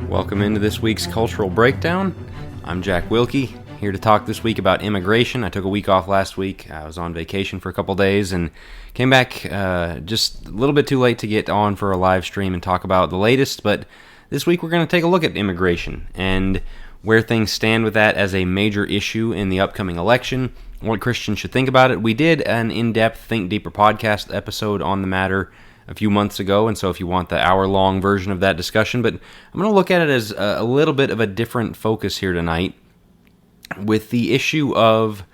Welcome into this week's Cultural Breakdown. I'm Jack Wilkie, here to talk this week about immigration. I took a week off last week. I was on vacation for a couple days and came back just a little bit too late to get on for a live stream and talk about the latest, but this week we're going to take a look at immigration and where things stand with that as a major issue in the upcoming election, what Christians should think about it. We did an in-depth Think Deeper podcast episode on the matter a few months ago, and so if you want the hour-long version of that discussion, but I'm going to look at it as a little bit of a different focus here tonight with the issue of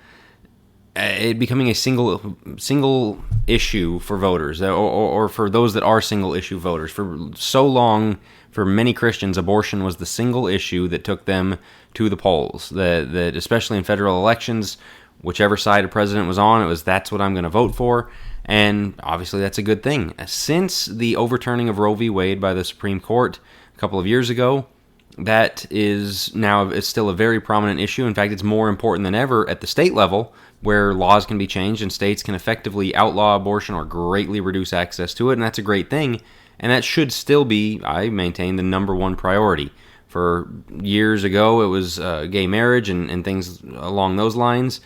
it becoming a single issue for voters, or for those that are single-issue voters. For so long, for many Christians, abortion was the single issue that took them to the polls, that especially in federal elections, whichever side a president was on, that's what I'm going to vote for. And obviously that's a good thing. Since the overturning of Roe v. Wade by the Supreme Court a couple of years ago, that is now it's still a very prominent issue. In fact, it's more important than ever at the state level, where laws can be changed and states can effectively outlaw abortion or greatly reduce access to it, and that's a great thing. And that should still be, I maintain, the number one priority. For years ago, it was gay marriage and things along those lines.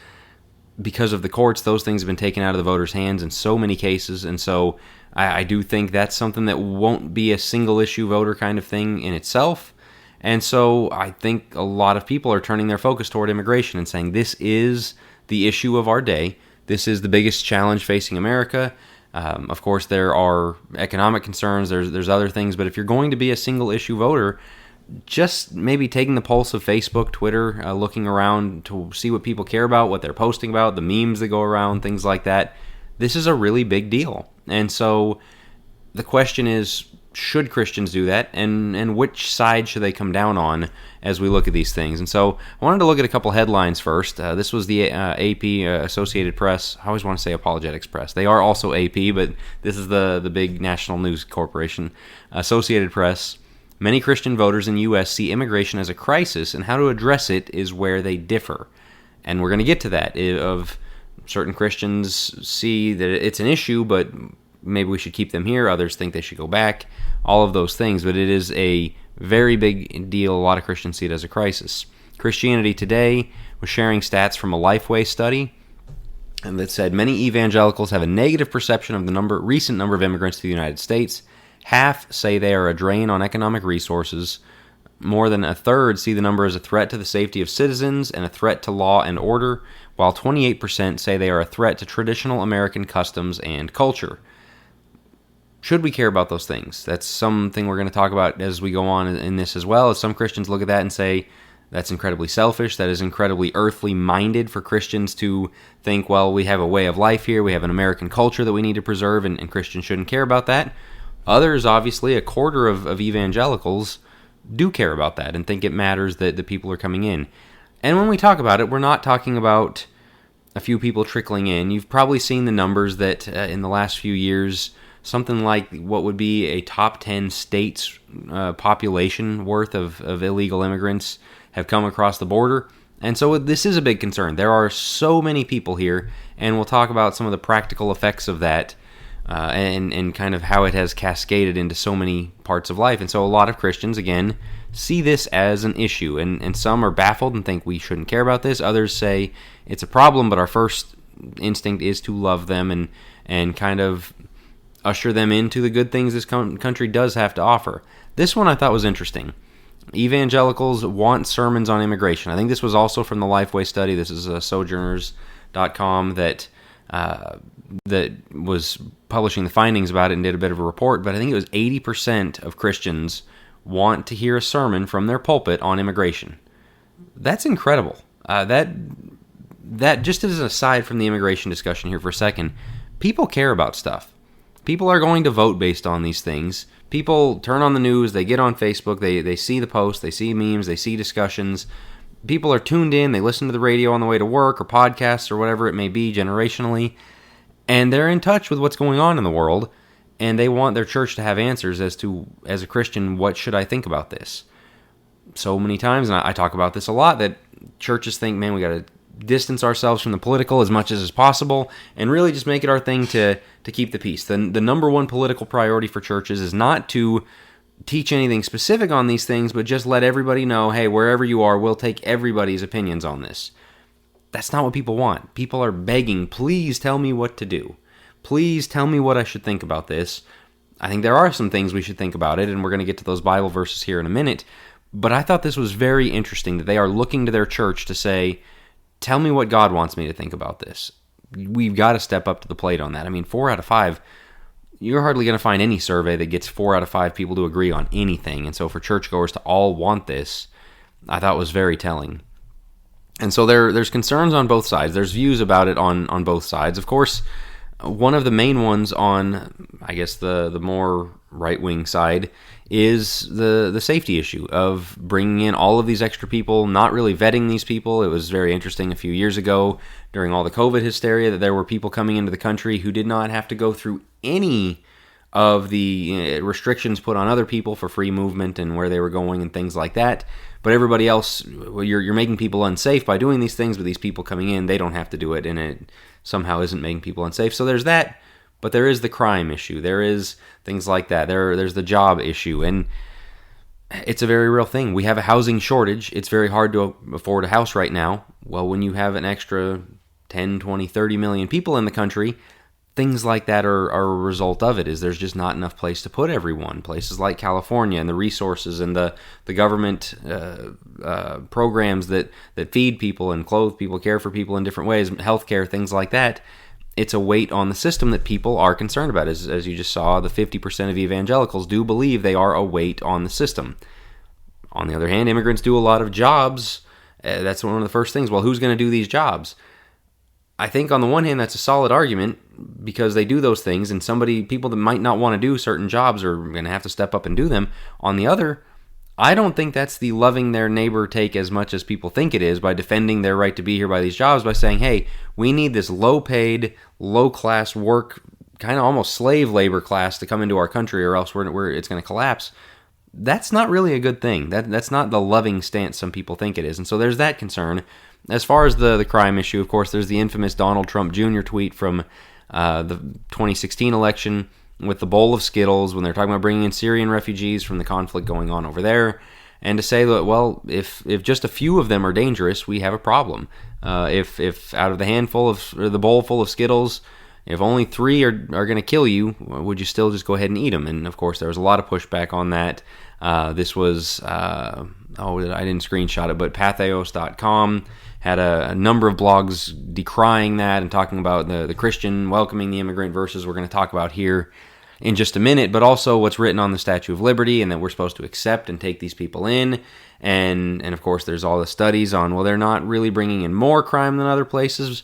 Because of the courts, those things have been taken out of the voters' hands in so many cases, and so I do think that's something that won't be a single-issue voter kind of thing in itself. And so I think a lot of people are turning their focus toward immigration and saying this is the issue of our day. This is the biggest challenge facing America. Of course, there are economic concerns, there's other things, but if you're going to be a single-issue voter, just maybe taking the pulse of Facebook, Twitter, looking around to see what people care about, what they're posting about, the memes that go around, things like that. This is a really big deal. And so the question is, should Christians do that? And which side should they come down on as we look at these things? And so I wanted to look at a couple headlines first. This was the AP, Associated Press. I always want to say Apologetics Press. They are also AP, but this is the big national news corporation. Associated Press. Many Christian voters in the U.S. see immigration as a crisis, and how to address it is where they differ. And we're going to get to that. Of certain Christians see that it's an issue, but maybe we should keep them here. Others think they should go back. All of those things. But it is a very big deal. A lot of Christians see it as a crisis. Christianity Today was sharing stats from a Lifeway study and that said many evangelicals have a negative perception of the recent number of immigrants to the United States. Half say they are a drain on economic resources. More than a third see the number as a threat to the safety of citizens and a threat to law and order, while 28% say they are a threat to traditional American customs and culture. Should we care about those things? That's something we're going to talk about as we go on in this as well. As some Christians look at that and say, that's incredibly selfish, that is incredibly earthly minded for Christians to think, well, we have a way of life here, we have an American culture that we need to preserve, and Christians shouldn't care about that. Others, obviously, a quarter of evangelicals do care about that and think it matters that the people are coming in. And when we talk about it, we're not talking about a few people trickling in. You've probably seen the numbers that in the last few years, something like what would be a top 10 states population worth of illegal immigrants have come across the border. And so this is a big concern. There are so many people here, and we'll talk about some of the practical effects of that. And kind of how it has cascaded into so many parts of life. And so a lot of Christians, again, see this as an issue. And some are baffled and think we shouldn't care about this. Others say it's a problem, but our first instinct is to love them and kind of usher them into the good things this country does have to offer. This one I thought was interesting. Evangelicals want sermons on immigration. I think this was also from the Lifeway study. This is sojourners.com that was publishing the findings about it and did a bit of a report, but I think it was 80% of Christians want to hear a sermon from their pulpit on immigration. That's incredible. That just as an aside from the immigration discussion here for a second, people care about stuff. People are going to vote based on these things. People turn on the news, they get on Facebook, they see the posts, they see memes, they see discussions. People are tuned in, they listen to the radio on the way to work or podcasts or whatever it may be generationally, and they're in touch with what's going on in the world, and they want their church to have answers as to, as a Christian, what should I think about this? So many times, and I talk about this a lot, that churches think, man, we got to distance ourselves from the political as much as is possible, and really just make it our thing to keep the peace. The number one political priority for churches is not to teach anything specific on these things, but just let everybody know, hey, wherever you are, we'll take everybody's opinions on this. That's not what people want. People are begging, please tell me what to do. Please tell me what I should think about this. I think there are some things we should think about it, and we're going to get to those Bible verses here in a minute. But I thought this was very interesting that they are looking to their church to say, tell me what God wants me to think about this. We've got to step up to the plate on that. I mean, 4 out of 5, you're hardly going to find any survey that gets 4 out of 5 people to agree on anything. And so for churchgoers to all want this, I thought was very telling. And so there's concerns on both sides. There's views about it on both sides. Of course, one of the main ones on, I guess, the more right-wing side is the safety issue of bringing in all of these extra people, not really vetting these people. It was very interesting a few years ago during all the COVID hysteria that there were people coming into the country who did not have to go through any of the restrictions put on other people for free movement and where they were going and things like that. But everybody else, well, you're making people unsafe by doing these things, but these people coming in, they don't have to do it, and it somehow isn't making people unsafe. So there's that, but there is the crime issue. There is things like that. There's the job issue, and it's a very real thing. We have a housing shortage. It's very hard to afford a house right now. Well, when you have an extra 10, 20, 30 million people in the country, things like that are a result of it, is there's just not enough place to put everyone. Places like California and the resources and the government programs that feed people and clothe people, care for people in different ways, healthcare, things like that. It's a weight on the system that people are concerned about. As you just saw, the 50% of evangelicals do believe they are a weight on the system. On the other hand, immigrants do a lot of jobs. That's one of the first things. Well, who's going to do these jobs? I think on the one hand, that's a solid argument because they do those things, and people that might not want to do certain jobs are going to have to step up and do them. On the other, I don't think that's the loving their neighbor take as much as people think it is by defending their right to be here by these jobs by saying, hey, we need this low-paid, low-class work, kind of almost slave labor class to come into our country or else it's going to collapse. That's not really a good thing. That's not the loving stance some people think it is. And so there's that concern. As far as the crime issue, of course, there's the infamous Donald Trump Jr. tweet from the 2016 election with the bowl of Skittles when they're talking about bringing in Syrian refugees from the conflict going on over there, and to say that, well, if just a few of them are dangerous, we have a problem. If out of the the bowl full of Skittles, if only 3 are going to kill you, would you still just go ahead and eat them? And of course, there was a lot of pushback on that. This was, I didn't screenshot it, but pathos.com had a number of blogs decrying that and talking about the Christian welcoming the immigrant verses we're going to talk about here in just a minute, but also what's written on the Statue of Liberty and that we're supposed to accept and take these people in. And of course, there's all the studies on, well, they're not really bringing in more crime than other places.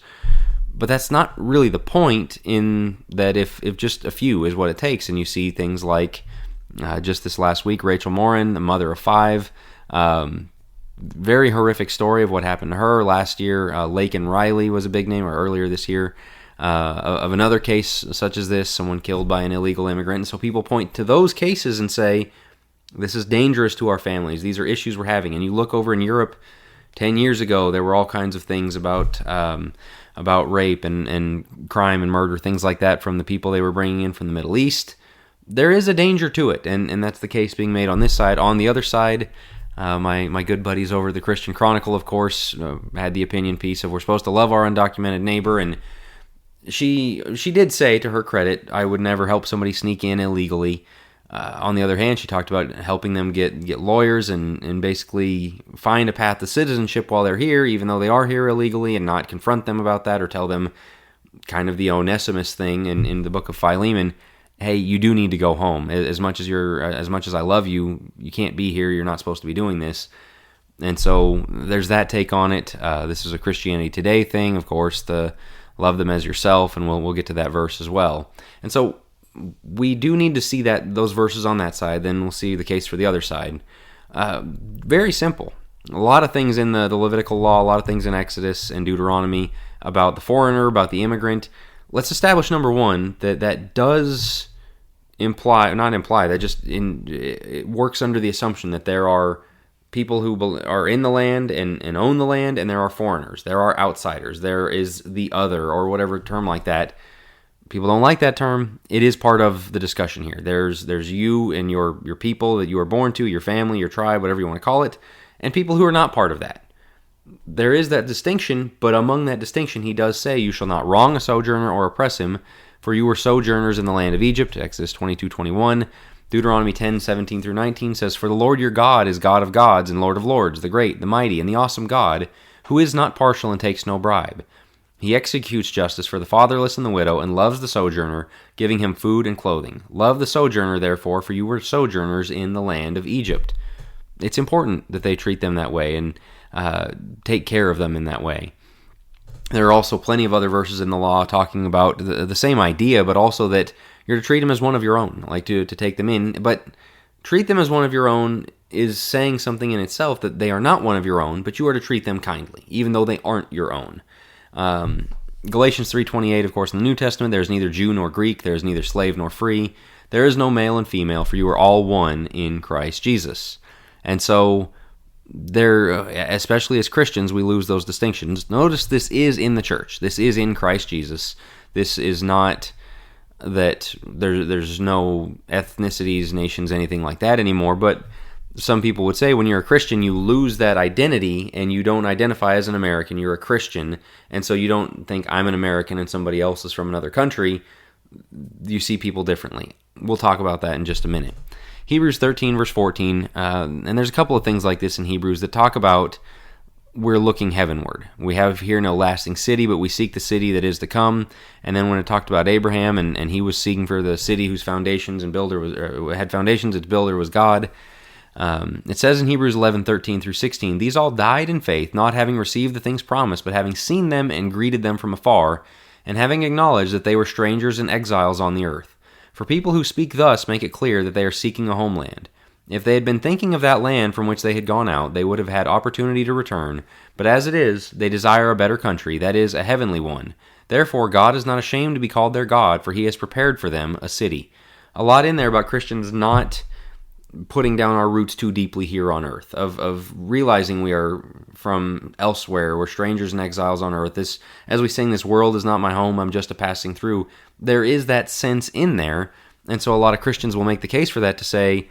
But that's not really the point, in that if just a few is what it takes. And you see things like just this last week, Rachel Morin, the mother of 5, very horrific story of what happened to her last year. Laken Riley was a big name, or earlier this year, of another case such as this, someone killed by an illegal immigrant. And so people point to those cases and say, this is dangerous to our families. These are issues we're having. And you look over in Europe 10 years ago, there were all kinds of things about rape and crime and murder, things like that from the people they were bringing in from the Middle East. There is a danger to it, and that's the case being made on this side. On the other side, my good buddies over at the Christian Chronicle, of course, had the opinion piece of we're supposed to love our undocumented neighbor, and she did say, to her credit, I would never help somebody sneak in illegally. On the other hand, she talked about helping them get lawyers and basically find a path to citizenship while they're here, even though they are here illegally, and not confront them about that or tell them kind of the Onesimus thing in the book of Philemon. Hey, you do need to go home. As much as I love you, you can't be here. You're not supposed to be doing this. And so there's that take on it. This is a Christianity Today thing, of course. The love them as yourself, and we'll get to that verse as well. And so we do need to see those verses on that side. Then we'll see the case for the other side. Very simple. A lot of things in the Levitical law, a lot of things in Exodus and Deuteronomy about the foreigner, about the immigrant. Let's establish, number one, that does it works under the assumption that there are people who are in the land and own the land, and there are foreigners. There are outsiders. There is the other, or whatever term like that. People don't like that term. It is part of the discussion here. There's you and your people that you were born to, your family, your tribe, whatever you want to call it, and people who are not part of that. There is that distinction, but among that distinction, he does say, "You shall not wrong a sojourner or oppress him, for you were sojourners in the land of Egypt," Exodus 22:21. Deuteronomy 10:17 through 19 says, "For the Lord your God is God of gods and Lord of lords, the great, the mighty, and the awesome God, who is not partial and takes no bribe. He executes justice for the fatherless and the widow, and loves the sojourner, giving him food and clothing. Love the sojourner, therefore, for you were sojourners in the land of Egypt." It's important that they treat them that way and take care of them in that way. There are also plenty of other verses in the law talking about the same idea, but also that you're to treat them as one of your own, like to take them in. But treat them as one of your own is saying something in itself, that they are not one of your own, but you are to treat them kindly, even though they aren't your own. Galatians 3:28, of course, in the New Testament, there is neither Jew nor Greek, there is neither slave nor free, there is no male and female, for you are all one in Christ Jesus. And so, especially as Christians, we lose those distinctions. Notice this is in the church. This is in Christ Jesus. This is not that there's no ethnicities, nations, anything like that anymore, but some people would say when you're a Christian, you lose that identity and you don't identify as an American, you're a Christian, and so you don't think I'm an American and somebody else is from another country. You see people differently. We'll talk about that in just a minute. Hebrews 13, verse 14, and there's a couple of things like this in Hebrews that talk about we're looking heavenward. We have here no lasting city, but we seek the city that is to come. And then when it talked about Abraham and he was seeking for the city whose foundations and builder had foundations, its builder was God. It says in Hebrews 11:13 through 16, "These all died in faith, not having received the things promised, but having seen them and greeted them from afar, and having acknowledged that they were strangers and exiles on the earth. For people who speak thus make it clear that they are seeking a homeland. If they had been thinking of that land from which they had gone out, they would have had opportunity to return. But as it is, they desire a better country, that is, a heavenly one. Therefore, God is not ashamed to be called their God, for he has prepared for them a city." A lot in there about Christians not putting down our roots too deeply here on earth, of realizing we are from elsewhere, we're strangers and exiles on earth. This, as we sing, "This world is not my home, I'm just a passing through," there is that sense in there, and so a lot of Christians will make the case for that to say,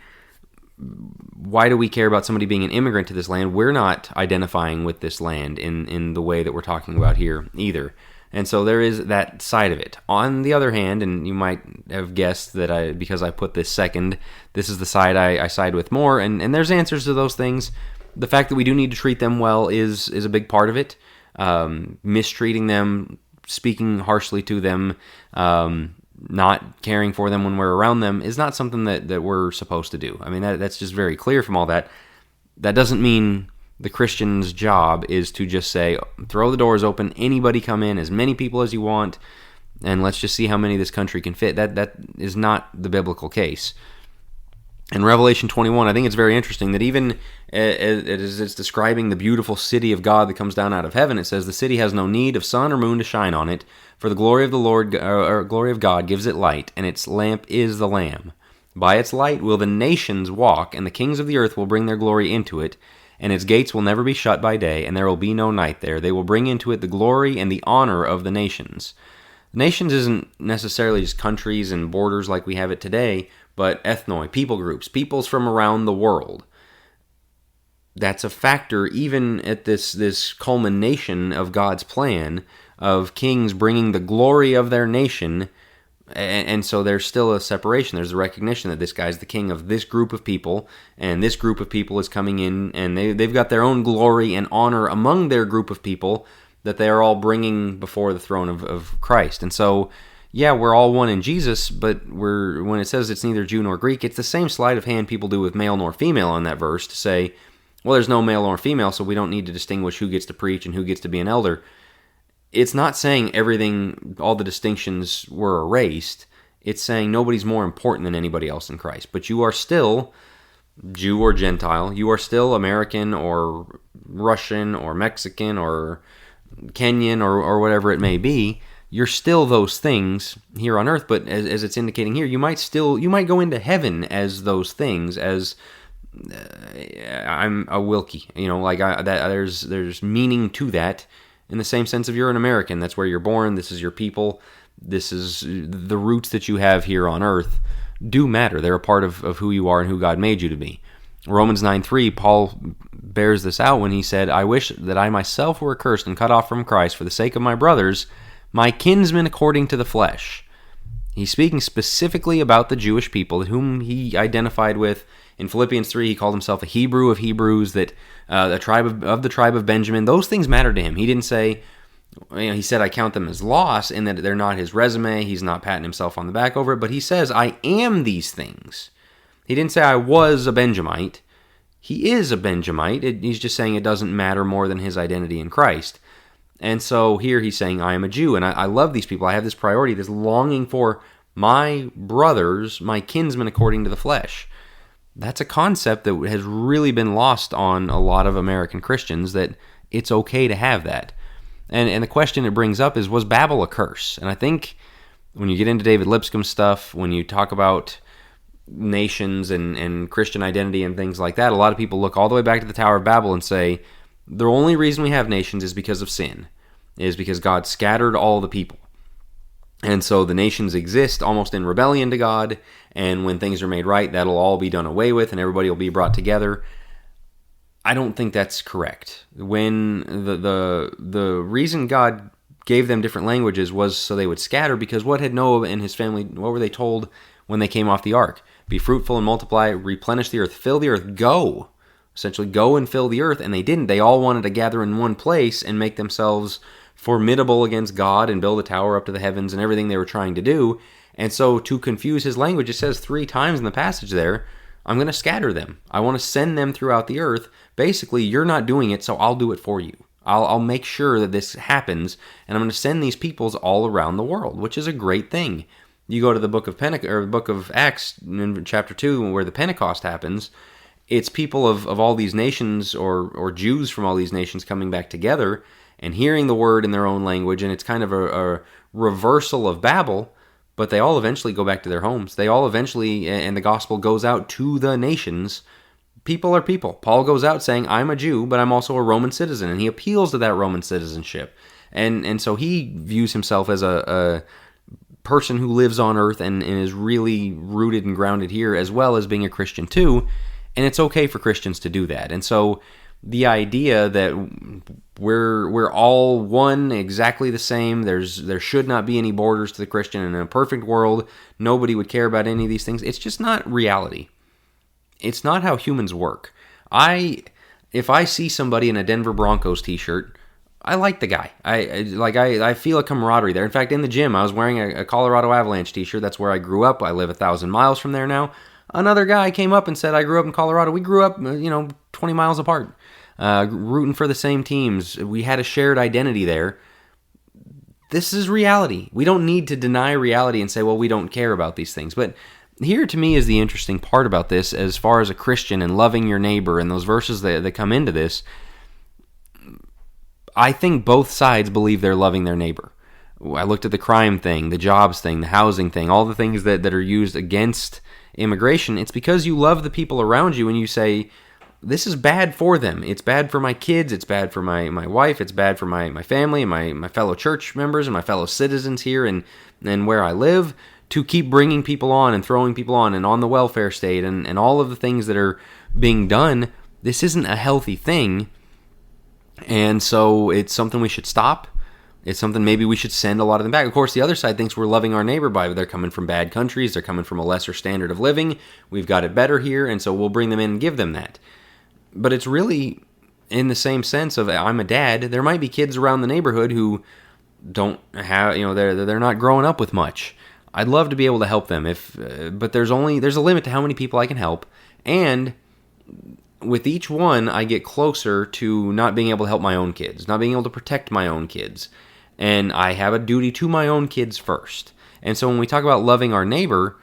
why do we care about somebody being an immigrant to this land? We're not identifying with this land in the way that we're talking about here either. And so there is that side of it. On the other hand, and you might have guessed that because I put this second, this is the side I side with more, and there's answers to those things. The fact that we do need to treat them well is a big part of it. Mistreating them, speaking harshly to them, not caring for them when we're around them is not something that we're supposed to do. I mean, that's just very clear from all that. That doesn't mean the Christian's job is to just say, throw the doors open, anybody come in, as many people as you want, and let's just see how many this country can fit. That is not the biblical case. In Revelation 21, I think it's very interesting that even as it's describing the beautiful city of God that comes down out of heaven, it says the city has no need of sun or moon to shine on it, for the glory of the Lord, or glory of God gives it light, and its lamp is the Lamb. By its light will the nations walk, and the kings of the earth will bring their glory into it, and its gates will never be shut by day, and there will be no night there. They will bring into it the glory and the honor of the nations. Nations isn't necessarily just countries and borders like we have it today, but ethnoi, people groups, peoples from around the world. That's a factor even at this culmination of God's plan of kings bringing the glory of their nation. And so there's still a separation. There's a recognition that this guy's the king of this group of people, and this group of people is coming in, and they've got their own glory and honor among their group of people that they are all bringing before the throne of Christ. And so, yeah, we're all one in Jesus, but when it says it's neither Jew nor Greek, it's the same sleight of hand people do with male nor female on that verse to say, well, there's no male nor female, so we don't need to distinguish who gets to preach and who gets to be an elder. It's not saying everything, all the distinctions were erased. It's saying nobody's more important than anybody else in Christ. But you are still Jew or Gentile. You are still American or Russian or Mexican or Kenyan or whatever it may be. You're still those things here on earth, but as it's indicating here, you might go into heaven as those things, as I'm a Wilkie. There's meaning to that in the same sense of you're an American. That's where you're born. This is your people. This is the roots that you have here on earth do matter. They're a part of who you are and who God made you to be. Romans 9:3, Paul bears this out when he said, I wish that I myself were accursed and cut off from Christ for the sake of my brothers, my kinsmen according to the flesh. He's speaking specifically about the Jewish people whom he identified with. In Philippians 3, he called himself a Hebrew of Hebrews, that the tribe of Benjamin. Those things mattered to him. He didn't say, he said, I count them as loss, in that they're not his resume. He's not patting himself on the back over it, but he says, I am these things. He didn't say I was a Benjamite. He is a Benjamite. He's just saying it doesn't matter more than his identity in Christ. And so here he's saying, I am a Jew, and I love these people. I have this priority, this longing for my brothers, my kinsmen according to the flesh. That's a concept that has really been lost on a lot of American Christians, that it's okay to have that. And the question it brings up is, was Babel a curse? And I think when you get into David Lipscomb's stuff, when you talk about nations and Christian identity and things like that, a lot of people look all the way back to the Tower of Babel and say, the only reason we have nations is because of sin, is because God scattered all the people. And so the nations exist almost in rebellion to God, and when things are made right, that'll all be done away with, and everybody will be brought together. I don't think that's correct. When the reason God gave them different languages was so they would scatter, because what had Noah and his family, what were they told when they came off the ark? Be fruitful and multiply, replenish the earth, fill the earth, go. Essentially, go and fill the earth, and they didn't. They all wanted to gather in one place and make themselves formidable against God and build a tower up to the heavens and everything they were trying to do. And so to confuse his language, it says 3 times in the passage there, I'm going to scatter them. I want to send them throughout the earth. Basically, you're not doing it, so I'll do it for you. I'll make sure that this happens, and I'm going to send these peoples all around the world, which is a great thing. You go to the book of Acts in chapter 2, where the Pentecost happens. It's people of all these nations, or Jews from all these nations coming back together and hearing the word in their own language, and it's kind of a reversal of Babel, but they all eventually go back to their homes. They all eventually, and the gospel goes out to the nations. People are people. Paul goes out saying, I'm a Jew, but I'm also a Roman citizen, and he appeals to that Roman citizenship. And so he views himself as a person who lives on earth and is really rooted and grounded here, as well as being a Christian too, and it's okay for Christians to do that. And so the idea that we're all one, exactly the same, there should not be any borders to the Christian, and in a perfect world, nobody would care about any of these things, it's just not reality. It's not how humans work. If I see somebody in a Denver Broncos t-shirt, I like the guy. I feel a camaraderie there. In fact, in the gym, I was wearing a Colorado Avalanche t-shirt. That's where I grew up. I live 1,000 miles from there now. Another guy came up and said, I grew up in Colorado. We grew up, 20 miles apart, rooting for the same teams. We had a shared identity there. This is reality. We don't need to deny reality and say, well, we don't care about these things. But here, to me, is the interesting part about this, as far as a Christian and loving your neighbor and those verses that come into this. I think both sides believe they're loving their neighbor. I looked at the crime thing, the jobs thing, the housing thing, all the things that are used against immigration. It's because you love the people around you and you say, this is bad for them. It's bad for my kids. It's bad for my wife. It's bad for my family and my fellow church members and my fellow citizens here and where I live, to keep bringing people on and throwing people on and on the welfare state and all of the things that are being done. This isn't a healthy thing. And so it's something we should stop. It's something maybe we should send a lot of them back. Of course, the other side thinks we're loving our neighbor by they're coming from bad countries. They're coming from a lesser standard of living. We've got it better here, and so we'll bring them in and give them that. But it's really in the same sense of, I'm a dad. There might be kids around the neighborhood who don't have, they're not growing up with much. I'd love to be able to help them, but there's a limit to how many people I can help, and with each one, I get closer to not being able to help my own kids, not being able to protect my own kids. And I have a duty to my own kids first. And so when we talk about loving our neighbor,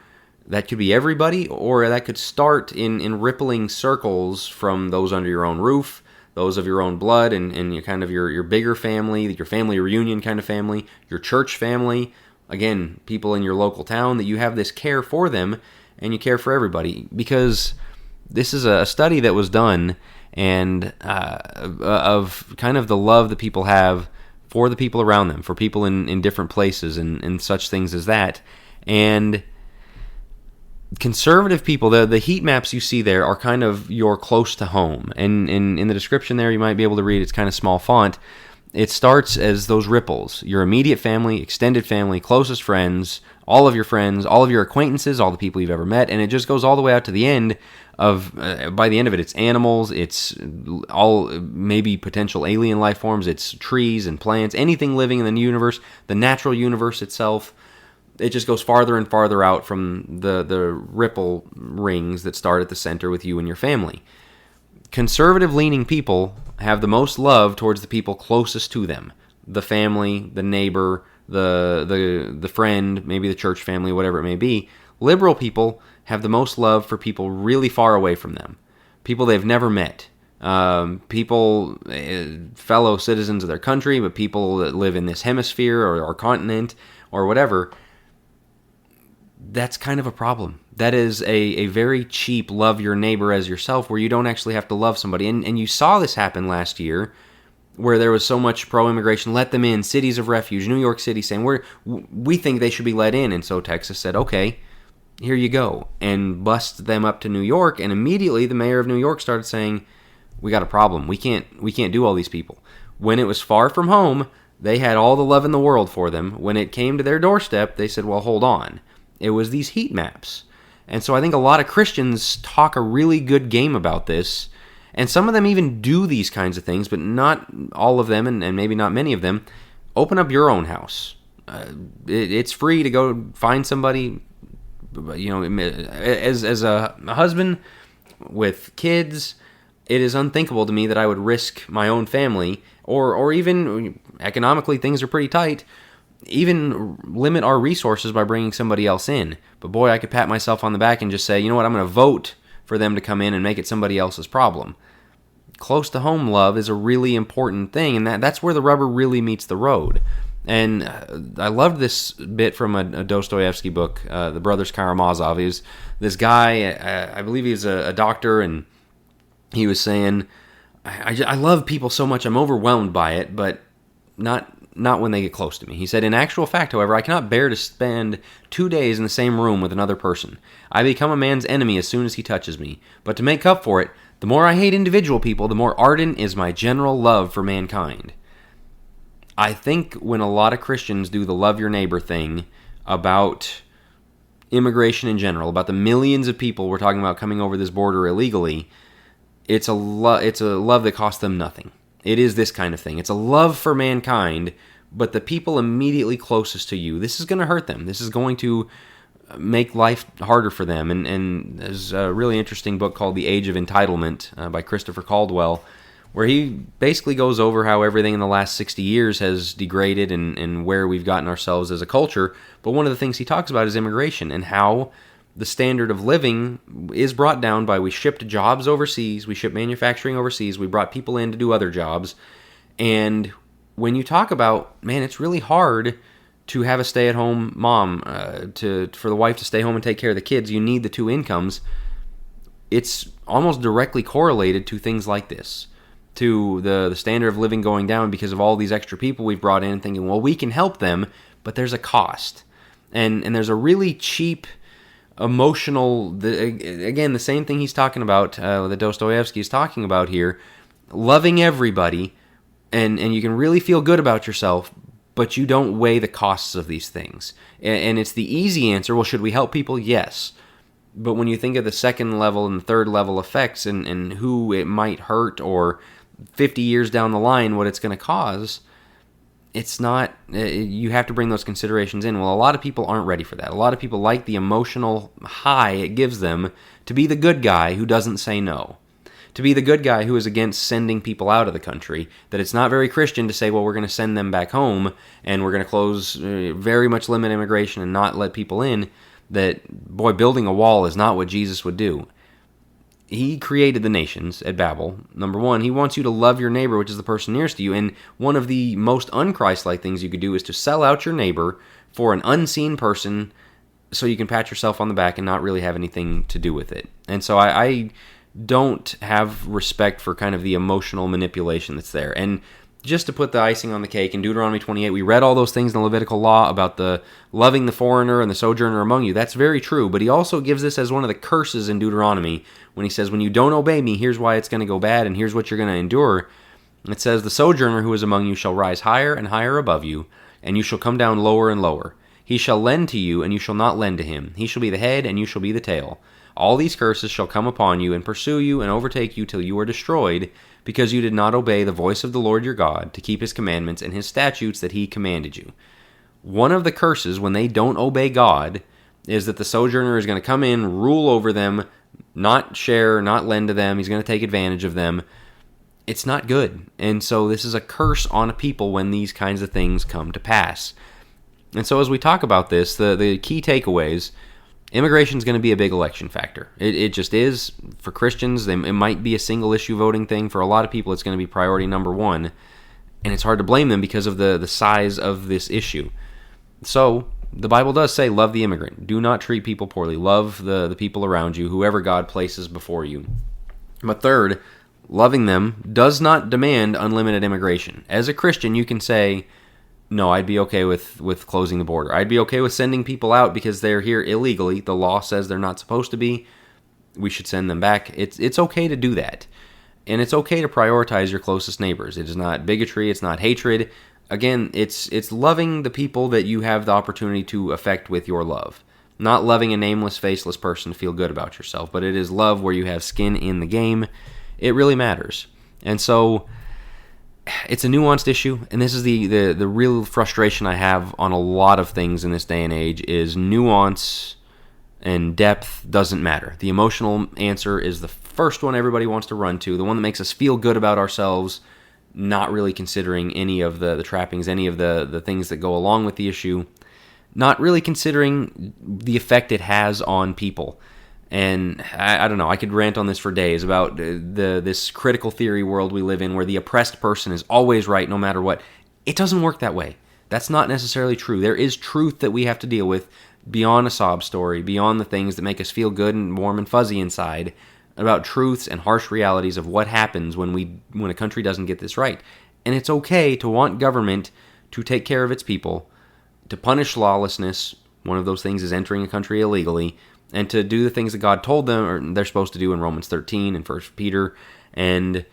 that could be everybody, or that could start in rippling circles from those under your own roof, those of your own blood, and your kind of your bigger family, your family reunion kind of family, your church family. Again, people in your local town, that you have this care for them, and you care for everybody. Because this is a study that was done, and of kind of the love that people have for the people around them, for people in different places, and such things as that. And conservative people, the heat maps you see there are kind of your close to home. And in the description there, you might be able to read, it's kind of small font. It starts as those ripples: your immediate family, extended family, closest friends, all of your acquaintances, all the people you've ever met, and it just goes all the way out to the end of, by the end of it, it's animals, it's all maybe potential alien life forms, it's trees and plants, anything living in the universe, the natural universe itself. It just goes farther and farther out from the ripple rings that start at the center with you and your family. Conservative-leaning people have the most love towards the people closest to them: the family, the neighbor, the friend, maybe the church family, whatever it may be. Liberal people have the most love for people really far away from them, people they've never met, people, fellow citizens of their country, but people that live in this hemisphere or our continent or whatever. That's kind of a problem. That is a very cheap love your neighbor as yourself, where you don't actually have to love somebody. And you saw this happen last year, where there was so much pro-immigration, let them in, cities of refuge, New York City saying, we think they should be let in. And so Texas said, okay, here you go, and bust them up to New York. And immediately the mayor of New York started saying, we got a problem. We can't do all these people. When it was far from home, they had all the love in the world for them. When it came to their doorstep, they said, well, hold on. It was these heat maps. And so I think a lot of Christians talk a really good game about this, and some of them even do these kinds of things, but not all of them, and maybe not many of them. Open up your own house. It's free to go find somebody, as a husband with kids. It is unthinkable to me that I would risk my own family, or even economically things are pretty tight, even limit our resources by bringing somebody else in. But boy, I could pat myself on the back and just say, you know what, I'm going to vote for them to come in and make it somebody else's problem. Close to home love is a really important thing, and that's where the rubber really meets the road. And I loved this bit from a Dostoevsky book, The Brothers Karamazov. He was this guy, I believe he was a doctor, and he was saying, I love people so much, I'm overwhelmed by it, but not when they get close to me. He said, in actual fact, however, I cannot bear to spend 2 days in the same room with another person. I become a man's enemy as soon as he touches me. But to make up for it, the more I hate individual people, the more ardent is my general love for mankind. I think when a lot of Christians do the love your neighbor thing about immigration in general, about the millions of people we're talking about coming over this border illegally, it's a love that costs them nothing. It is this kind of thing. It's a love for mankind, but the people immediately closest to you, this is going to hurt them. This is going to make life harder for them. And there's a really interesting book called The Age of Entitlement by Christopher Caldwell, where he basically goes over how everything in the last 60 years has degraded and where we've gotten ourselves as a culture. But one of the things he talks about is immigration, and how the standard of living is brought down by, we shipped jobs overseas, we shipped manufacturing overseas, we brought people in to do other jobs. And when you talk about, man, it's really hard to have a stay-at-home mom, for the wife to stay home and take care of the kids, you need the two incomes. It's almost directly correlated to things like this, to the standard of living going down because of all these extra people we've brought in, thinking, well, we can help them, but there's a cost. And there's a really cheap emotional, again, the same thing he's talking about, that Dostoevsky is talking about here, loving everybody, and you can really feel good about yourself, but you don't weigh the costs of these things. And it's the easy answer, well, should we help people? Yes. But when you think of the second level and third level effects and who it might hurt, or 50 years down the line what it's going to cause, it's not, you have to bring those considerations in. Well, a lot of people aren't ready for that. A lot of people like the emotional high it gives them to be the good guy who doesn't say no, to be the good guy who is against sending people out of the country, that it's not very Christian to say, well, we're going to send them back home and we're going to close, very much limit immigration and not let people in. That, boy, building a wall is not what Jesus would do. He created the nations at Babel. Number one, he wants you to love your neighbor, which is the person nearest to you. And one of the most un-Christ-like things you could do is to sell out your neighbor for an unseen person so you can pat yourself on the back and not really have anything to do with it. And so I don't have respect for kind of the emotional manipulation that's there. And just to put the icing on the cake, in Deuteronomy 28, we read all those things in the Levitical law about the loving the foreigner and the sojourner among you. That's very true, but he also gives this as one of the curses in Deuteronomy when he says, when you don't obey me, here's why it's going to go bad, and here's what you're going to endure. It says, the sojourner who is among you shall rise higher and higher above you, and you shall come down lower and lower. He shall lend to you, and you shall not lend to him. He shall be the head, and you shall be the tail. All these curses shall come upon you and pursue you and overtake you till you are destroyed, because you did not obey the voice of the Lord your God to keep his commandments and his statutes that he commanded you. One of the curses when they don't obey God is that the sojourner is going to come in, rule over them, not share, not lend to them. He's going to take advantage of them. It's not good. And so this is a curse on a people when these kinds of things come to pass. And so as we talk about this, the key takeaways, immigration is going to be a big election factor. It just is. For Christians, it might be a single issue voting thing. For a lot of people, it's going to be priority number one. And it's hard to blame them because of the size of this issue. So the Bible does say, love the immigrant. Do not treat people poorly. Love the people around you, whoever God places before you. But third, loving them does not demand unlimited immigration. As a Christian, you can say, no, I'd be okay with closing the border. I'd be okay with sending people out because they're here illegally. The law says they're not supposed to be. We should send them back. It's okay to do that. And it's okay to prioritize your closest neighbors. It is not bigotry. It's not hatred. Again, it's loving the people that you have the opportunity to affect with your love. Not loving a nameless, faceless person to feel good about yourself, but it is love where you have skin in the game. It really matters. And so it's a nuanced issue, and this is the real frustration I have on a lot of things in this day and age is nuance and depth doesn't matter. The emotional answer is the first one everybody wants to run to, the one that makes us feel good about ourselves, not really considering any of the trappings, any of the things that go along with the issue, not really considering the effect it has on people. And I don't know, I could rant on this for days about this critical theory world we live in where the oppressed person is always right no matter what. It doesn't work that way. That's not necessarily true. There is truth that we have to deal with beyond a sob story, beyond the things that make us feel good and warm and fuzzy inside, about truths and harsh realities of what happens when a country doesn't get this right. And it's okay to want government to take care of its people, to punish lawlessness. One of those things is entering a country illegally, and to do the things that God told them or they're supposed to do in Romans 13 and 1 Peter, and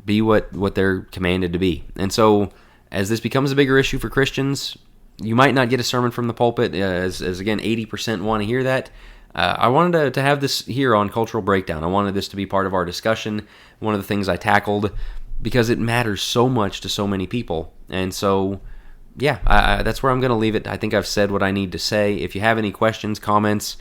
be what they're commanded to be. And so, as this becomes a bigger issue for Christians, you might not get a sermon from the pulpit, as again, 80% want to hear that. I wanted to have this here on Cultural Breakdown. I wanted this to be part of our discussion, one of the things I tackled, because it matters so much to so many people. And so, yeah, that's where I'm going to leave it. I think I've said what I need to say. If you have any questions, comments,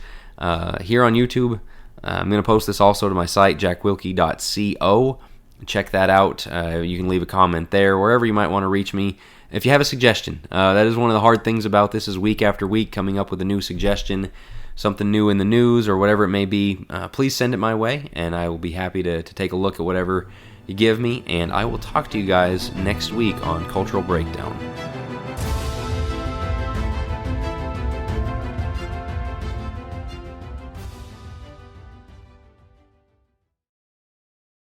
here on YouTube, I'm going to post this also to my site, jackwilkie.co. Check that out. You can leave a comment there, wherever you might want to reach me. If you have a suggestion, that is one of the hard things about this is week after week coming up with a new suggestion, something new in the news or whatever it may be. Please send it my way, and I will be happy to take a look at whatever you give me, and I will talk to you guys next week on Cultural Breakdown.